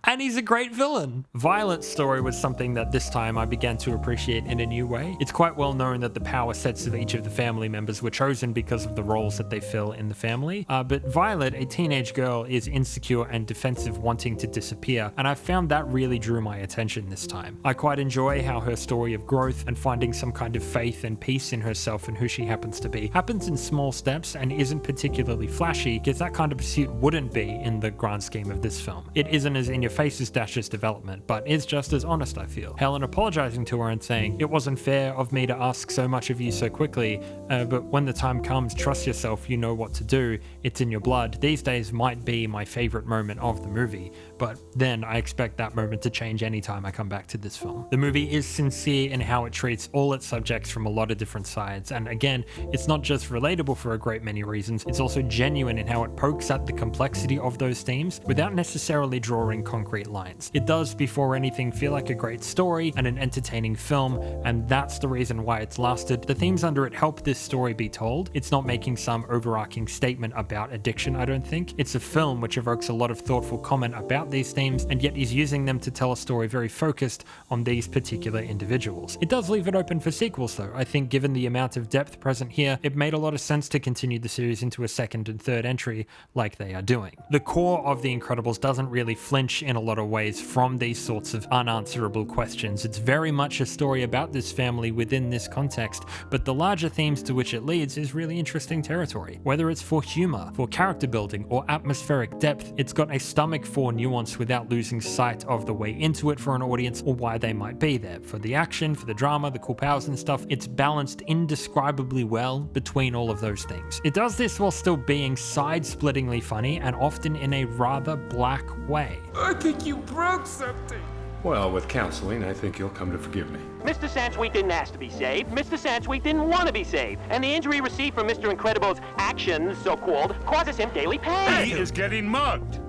And he's a great villain. Violet's story was something that this time I began to appreciate in a new way. It's quite well known that the power sets of each of the family members were chosen because of the roles that they fill in the family. But Violet, a teenage girl, is insecure and defensive, wanting to disappear, and I found that really drew my attention this time. I quite enjoy how her story of growth and finding some kind of faith and peace in herself and who she happens to be happens in small steps and isn't particularly flashy, because that kind of pursuit wouldn't be in the grand scheme of this film. It isn't as in your face as Dash's development, but is just as honest, I feel. Helen apologizing to her and saying, "It wasn't fair of me to ask so much of you so quickly, but when the time comes, trust yourself, you know what to do, it's in your blood." These days might be my favorite moment of the movie, but then I expect that moment to change anytime I come back to this film. The movie is sincere in how it treats all its subjects from a lot of different sides, and again, it's not just relatable for a great many reasons, it's also genuine in how it pokes at the complexity of those themes without necessarily drawing concrete lines. It does, before anything, feel like a great story and an entertaining film, and that's the reason why it's lasted. The themes under it help this story be told. It's not making some overarching statement about addiction, I don't think. It's a film which evokes a lot of thoughtful comment about these themes, and yet is using them to tell a story very focused on these particular individuals. It does leave it open for sequels though. I think given the amount of depth present here, it made a lot of sense to continue the series into a second and third entry like they are doing. The core of The Incredibles doesn't really flinch in a lot of ways from these sorts of unanswerable questions. It's very much a story about this family within this context, but the larger themes to which it leads is really interesting territory. Whether it's for humor, for character building, or atmospheric depth, it's got a stomach for nuance without losing sight of the way into it for an audience or why they might be there. For the action, for the drama, the cool powers and stuff, it's balanced indescribably well between all of those things. It does this while still being side-splittingly funny and often in a rather black way. I think you broke something. Well, with counseling, I think you'll come to forgive me. Mr. Sansweet didn't ask to be saved. Mr. Sansweet didn't want to be saved. And the injury received from Mr. Incredible's actions, so-called, causes him daily pain. He is getting mugged.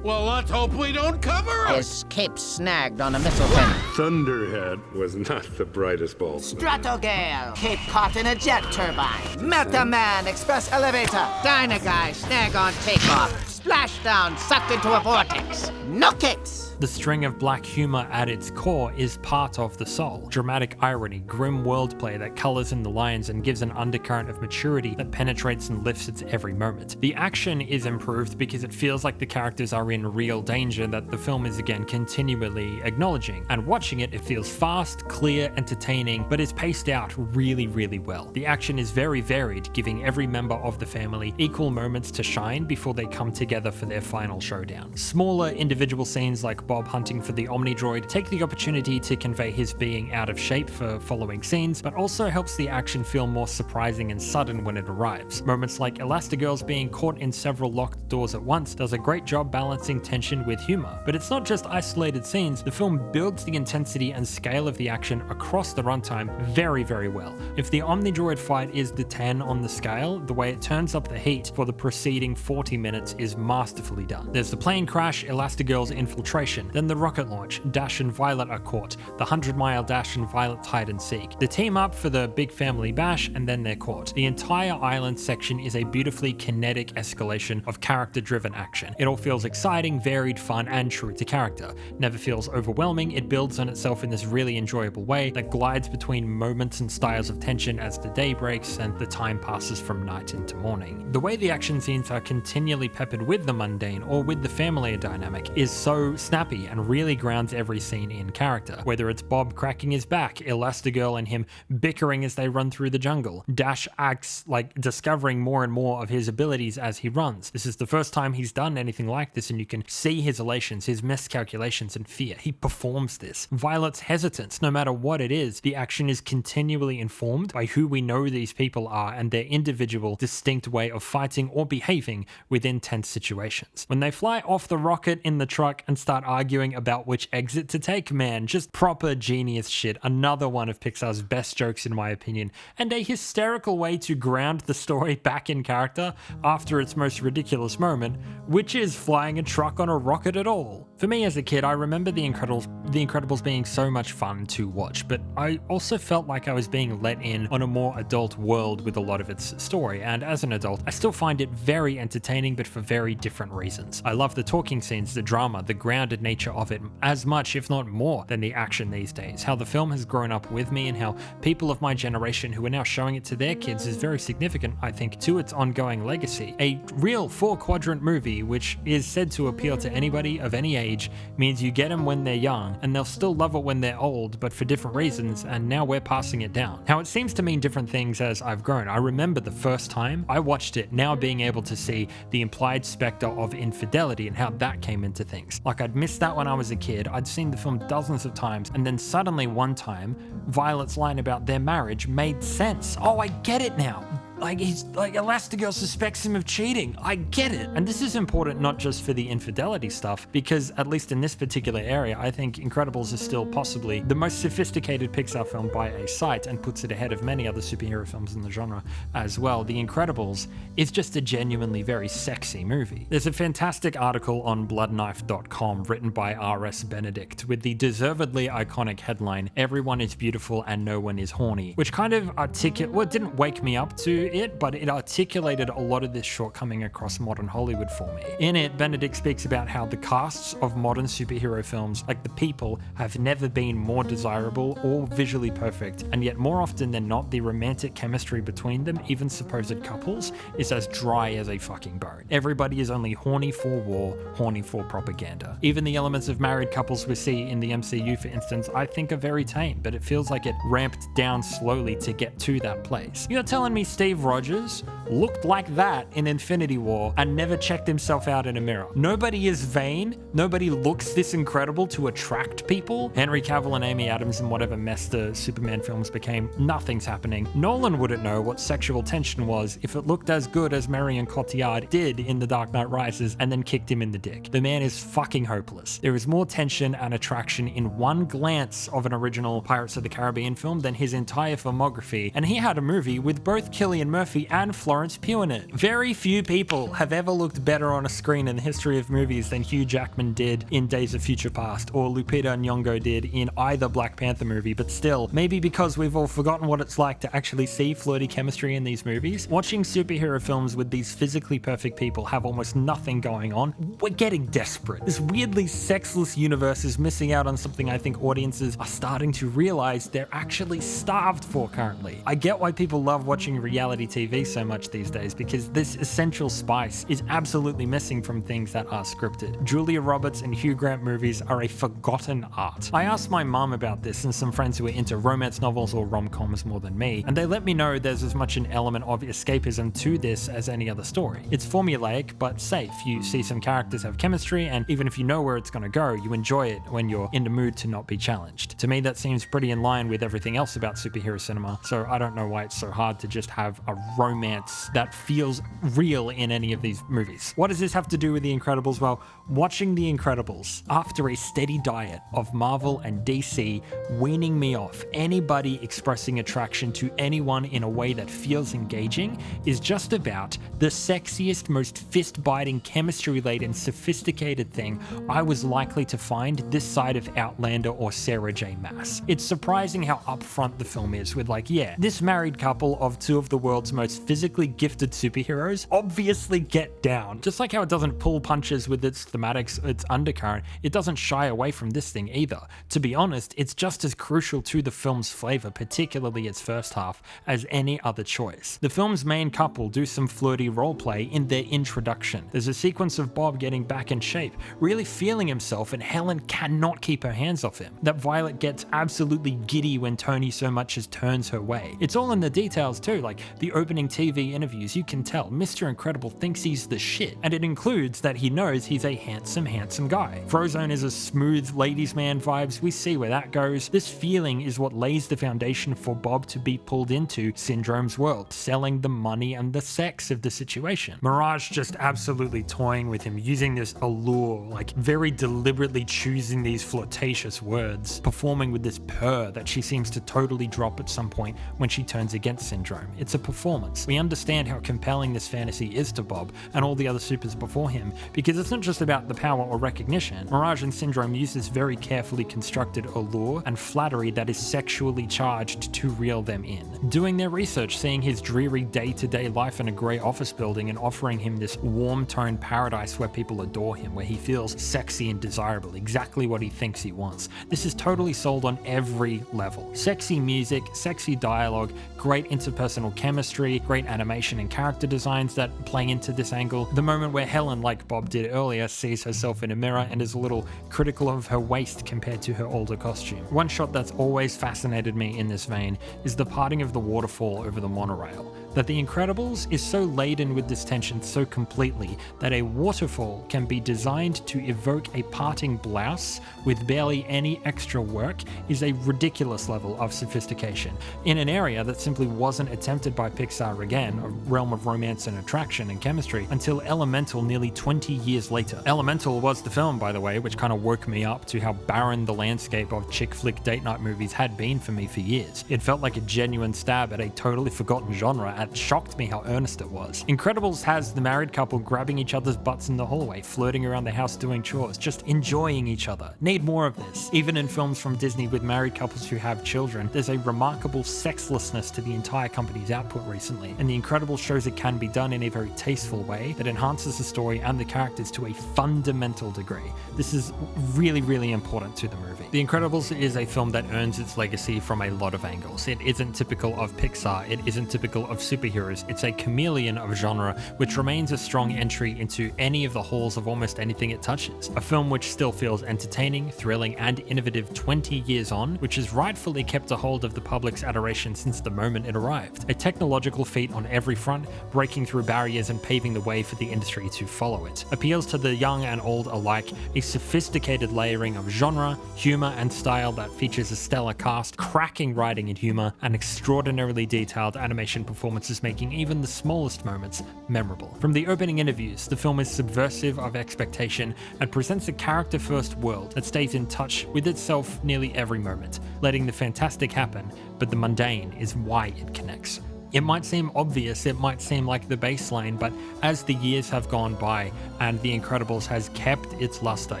Well, let's hope we don't cover it. His cape snagged on a missile pin. Thunderhead was not the brightest bulb. Stratogale, cape caught in a jet turbine. Metaman, express elevator. Dynaguy, snag on takeoff. Splashdown, sucked into a vortex. No capes. The string of black humor at its core is part of the soul. Dramatic irony, grim wordplay that colors in the lines and gives an undercurrent of maturity that penetrates and lifts its every moment. The action is improved because it feels like the characters are in real danger that the film is again continually acknowledging, and watching it feels fast, clear, entertaining, but is paced out really well. The action is very varied, giving every member of the family equal moments to shine before they come together for their final showdown. Smaller individual scenes like Bob hunting for the Omnidroid take the opportunity to convey his being out of shape for following scenes, but also helps the action feel more surprising and sudden when it arrives. Moments like Elastigirl's being caught in several locked doors at once does a great job balancing tension with humor. But it's not just isolated scenes, the film builds the intensity and scale of the action across the runtime very well. If the Omnidroid fight is the 10 on the scale, the way it turns up the heat for the preceding 40 minutes is masterfully done. There's the plane crash, Elastigirl's infiltration, then the rocket launch, Dash and Violet are caught, the 100-mile dash and Violet's hide and seek, the team up for the big family bash, and then they're caught. The entire island section is a beautifully kinetic escalation of character-driven action. It all feels exciting, varied, fun, and true to character. Never feels overwhelming, it builds on itself in this really enjoyable way that glides between moments and styles of tension as the day breaks and the time passes from night into morning. The way the action scenes are continually peppered with the mundane or with the family dynamic is so snappy and really grounds every scene in character. Whether it's Bob cracking his back, Elastigirl and him bickering as they run through the jungle, Dash acts like discovering more and more of his abilities as he runs. This is the first time he's done anything like this, and you can see his elations, his miscalculations and fear. He performs this. Violet's hesitance, no matter what it is, the action is continually informed by who we know these people are and their individual distinct way of fighting or behaving within tense situations. When they fly off the rocket in the truck and start arguing about which exit to take, man, just proper genius shit. Another one of Pixar's best jokes in my opinion, and a hysterical way to ground the story back in character after its most ridiculous moment, which is flying a truck on a rocket at all. For me as a kid, I remember The Incredibles being so much fun to watch, but I also felt like I was being let in on a more adult world with a lot of its story, and as an adult, I still find it very entertaining, but for very different reasons. I love the talking scenes, the drama, the grounded nature of it as much, if not more, than the action these days. How the film has grown up with me and how people of my generation who are now showing it to their kids is very significant, I think, to its ongoing legacy. A real 4-quadrant movie, which is said to appeal to anybody of any age, means you get them when they're young, and they'll still love it when they're old, but for different reasons, and now we're passing it down. How it seems to mean different things as I've grown. I remember the first time I watched it, now being able to see the implied specter of infidelity and how that came into things. Like, I'd missed that when I was a kid, I'd seen the film dozens of times, and then suddenly one time, Violet's line about their marriage made sense. Oh, I get it now. Elastigirl suspects him of cheating. I get it. And this is important not just for the infidelity stuff, because at least in this particular area, I think Incredibles is still possibly the most sophisticated Pixar film by a sight and puts it ahead of many other superhero films in the genre as well. The Incredibles is just a genuinely very sexy movie. There's a fantastic article on bloodknife.com written by R.S. Benedict with the deservedly iconic headline, "Everyone is beautiful and no one is horny," which kind of it didn't wake me up to it, but it articulated a lot of this shortcoming across modern Hollywood for me. In it, Benedict speaks about how the casts of modern superhero films, like the people, have never been more desirable or visually perfect, and yet more often than not, the romantic chemistry between them, even supposed couples, is as dry as a fucking bone. Everybody is only horny for war, horny for propaganda. Even the elements of married couples we see in the MCU, for instance, I think are very tame, but it feels like it ramped down slowly to get to that place. You're telling me Steve Rogers looked like that in Infinity War and never checked himself out in a mirror? Nobody is vain. Nobody looks this incredible to attract people. Henry Cavill and Amy Adams and whatever mess the Superman films became, nothing's happening. Nolan wouldn't know what sexual tension was if it looked as good as Marion Cotillard did in The Dark Knight Rises and then kicked him in the dick. The man is fucking hopeless. There is more tension and attraction in one glance of an original Pirates of the Caribbean film than his entire filmography, and he had a movie with both Cillian Murphy and Florence Florence Pugh in it. Very few people have ever looked better on a screen in the history of movies than Hugh Jackman did in Days of Future Past, or Lupita Nyong'o did in either Black Panther movie, but still, maybe because we've all forgotten what it's like to actually see flirty chemistry in these movies, watching superhero films with these physically perfect people have almost nothing going on, we're getting desperate. This weirdly sexless universe is missing out on something I think audiences are starting to realize they're actually starved for currently. I get why people love watching reality TV so much these days, because this essential spice is absolutely missing from things that are scripted. Julia Roberts and Hugh Grant movies are a forgotten art. I asked my mum about this and some friends who are into romance novels or rom-coms more than me, and they let me know there's as much an element of escapism to this as any other story. It's formulaic, but safe. You see some characters have chemistry, and even if you know where it's going to go, you enjoy it when you're in the mood to not be challenged. To me, that seems pretty in line with everything else about superhero cinema, so I don't know why it's so hard to just have a romance that feels real in any of these movies. What does this have to do with The Incredibles? Well, watching The Incredibles after a steady diet of Marvel and DC weaning me off anybody expressing attraction to anyone in a way that feels engaging is just about the sexiest, most fist-biting, chemistry-laden, sophisticated thing I was likely to find this side of Outlander or Sarah J. Maas. It's surprising how upfront the film is with like, yeah, this married couple of two of the world's most physically gifted superheroes obviously get down. Just like how it doesn't pull punches with its thematics, its undercurrent, it doesn't shy away from this thing either. To be honest, it's just as crucial to the film's flavor, particularly its first half, as any other choice. The film's main couple do some flirty roleplay in their introduction. There's a sequence of Bob getting back in shape, really feeling himself, and Helen cannot keep her hands off him. That Violet gets absolutely giddy when Tony so much as turns her way. It's all in the details too, like the opening TV interviews, you can tell Mr. Incredible thinks he's the shit, and it includes that he knows he's a handsome guy. Frozone is a smooth ladies man vibes, we see where that goes. This feeling is what lays the foundation for Bob to be pulled into Syndrome's world, selling the money and the sex of the situation. Mirage just absolutely toying with him, using this allure, like very deliberately choosing these flirtatious words, performing with this purr that she seems to totally drop at some point when she turns against Syndrome. It's a performance. We understand how compelling this fantasy is to Bob and all the other supers before him, because it's not just about the power or recognition. Mirage and Syndrome use this very carefully constructed allure and flattery that is sexually charged to reel them in. Doing their research, seeing his dreary day-to-day life in a grey office building and offering him this warm-toned paradise where people adore him, where he feels sexy and desirable, exactly what he thinks he wants. This is totally sold on every level. Sexy music, sexy dialogue, great interpersonal chemistry, great animation and character designs that play into this angle. The moment where Helen, like Bob did earlier, sees herself in a mirror and is a little critical of her waist compared to her older costume. One shot that's always fascinated me in this vein is the parting of the waterfall over the monorail. That The Incredibles is so laden with this tension so completely that a waterfall can be designed to evoke a parting blouse with barely any extra work is a ridiculous level of sophistication in an area that simply wasn't attempted by Pixar again, a realm of romance and attraction and chemistry, until Elemental nearly 20 years later. Elemental was the film, by the way, which kind of woke me up to how barren the landscape of chick flick date night movies had been for me for years. It felt like a genuine stab at a totally forgotten genre, and it shocked me how earnest it was. Incredibles has the married couple grabbing each other's butts in the hallway, flirting around the house doing chores, just enjoying each other. Need more of this. Even in films from Disney with married couples who have children, there's a remarkable sexlessness to the entire company's output recently, and The Incredibles shows it can be done in a very tasteful way that enhances the story and the characters to a fundamental degree. This is really, really important to the movie. The Incredibles is a film that earns its legacy from a lot of angles. It isn't typical of Pixar, it isn't typical of superheroes, it's a chameleon of genre which remains a strong entry into any of the halls of almost anything it touches. A film which still feels entertaining, thrilling, and innovative 20 years on, which has rightfully kept a hold of the public's adoration since the moment it arrived. A technological feat on every front, breaking through barriers and paving the way for the industry to follow it. Appeals to the young and old alike, a sophisticated layering of genre, humor, and style that features a stellar cast, cracking writing and humor, and extraordinarily detailed animation performances making even the smallest moments memorable. From the opening interviews, the film is subversive of expectation and presents a character-first world that stays in touch with itself nearly every moment, letting the fantastic happen, but the mundane is why it connects. It might seem obvious, it might seem like the baseline, but as the years have gone by and The Incredibles has kept its luster,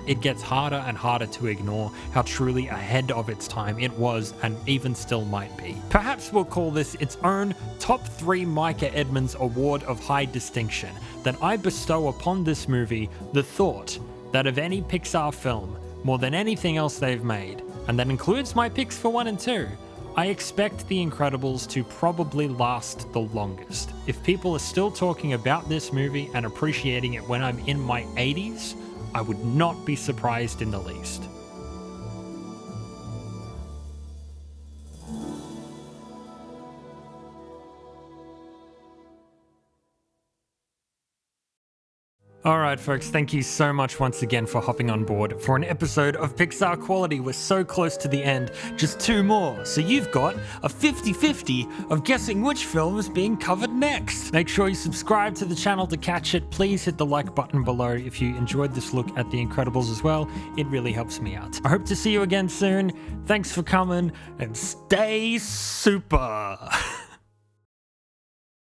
it gets harder and harder to ignore how truly ahead of its time it was and even still might be. Perhaps we'll call this its own top 3 Micah Edmonds Award of High Distinction, that I bestow upon this movie the thought that of any Pixar film, more than anything else they've made, and that includes my picks for 1 and 2, I expect The Incredibles to probably last the longest. If people are still talking about this movie and appreciating it when I'm in my 80s, I would not be surprised in the least. Alright folks, thank you so much once again for hopping on board for an episode of Pixar Quality. We're so close to the end, just 2 more, so you've got a 50-50 of guessing which film is being covered next. Make sure you subscribe to the channel to catch it. Please hit the like button below if you enjoyed this look at The Incredibles as well. It really helps me out. I hope to see you again soon. Thanks for coming, and stay super!